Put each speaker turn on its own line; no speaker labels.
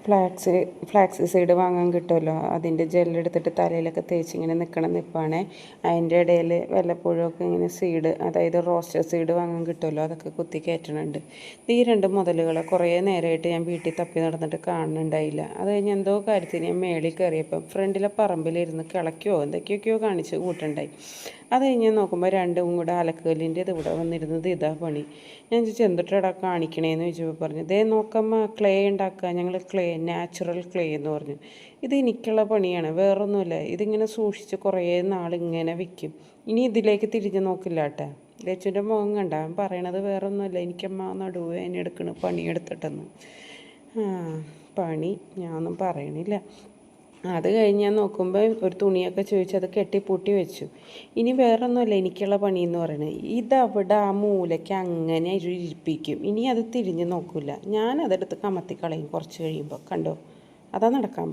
Flax seed വാങ്ങാൻ കിട്ടുമല്ലോ, അതിൻ്റെ ജെല്ലെടുത്തിട്ട് തലയിലൊക്കെ തേച്ച് ഇങ്ങനെ നിൽക്കണം നിൽപ്പാണേ. അതിൻ്റെ ഇടയിൽ വല്ലപ്പോഴൊക്കെ ഇങ്ങനെ സീഡ്, അതായത് റോസ്റ്റർ സീഡ് വാങ്ങാൻ കിട്ടുമല്ലോ, അതൊക്കെ കുത്തി കയറ്റണുണ്ട്. ഈ രണ്ട് മുതലുകളെ കുറേ നേരമായിട്ട് ഞാൻ വീട്ടിൽ തപ്പി നടന്നിട്ട് കാണുന്നുണ്ടായില്ല. അത് കഴിഞ്ഞ് എന്തോ കാര്യത്തിന് ഞാൻ മേളിൽ കയറിയപ്പം ഫ്രണ്ടിലെ പറമ്പിലിരുന്ന് കിളയ്ക്കോ എന്തൊക്കെയൊക്കെയോ കാണിച്ച് കൂട്ടുണ്ടായി. അത് കഴിഞ്ഞ് നോക്കുമ്പോൾ രണ്ടും കൂടെ അലക്കലിൻ്റെ ഇത് ഇവിടെ വന്നിരുന്നത് ഇതാ പണി. ഞാൻ ചോദിച്ചു എന്തിട്ടാ കാണിക്കണേന്ന് ചോദിച്ചപ്പോൾ പറഞ്ഞു, ഇതേ നോക്കമ്മ ക്ലേ ഉണ്ടാക്കുക, ഞങ്ങൾ ക്ലേ നാച്ചുറൽ ക്ലേ എന്ന് പറഞ്ഞു. ഇത് എനിക്കുള്ള പണിയാണ്, വേറൊന്നുമില്ല. ഇതിങ്ങനെ സൂക്ഷിച്ച് കുറേ നാളിങ്ങനെ വിൽക്കും. ഇനി ഇതിലേക്ക് തിരിഞ്ഞ് നോക്കില്ല കേട്ടാ. ലച്ചുവിൻ്റെ മുഖം കണ്ട, അവൻ പറയണത് വേറൊന്നുമില്ല, എനിക്കമ്മ നടുവ് അതിനെ എടുക്കണ പണിയെടുത്തിട്ടെന്ന്. പണി ഞാനൊന്നും പറയണില്ല. അത് കഴിഞ്ഞ് ഞാൻ നോക്കുമ്പോൾ ഒരു തുണിയൊക്കെ ചോദിച്ച് അത് കെട്ടിപ്പൂട്ടി വെച്ചു. ഇനി വേറൊന്നുമല്ല എനിക്കുള്ള പണിയെന്ന് പറയുന്നത്. ഇതവിടെ ആ മൂലയ്ക്ക് അങ്ങനെ ഇരിപ്പിക്കും. ഇനി അത് തിരിഞ്ഞ് നോക്കില്ല. ഞാനതെടുത്ത് കമത്തിക്കളയും കുറച്ച് കഴിയുമ്പോൾ. കണ്ടോ, അതാ നടക്കാൻ പോകുന്നത്.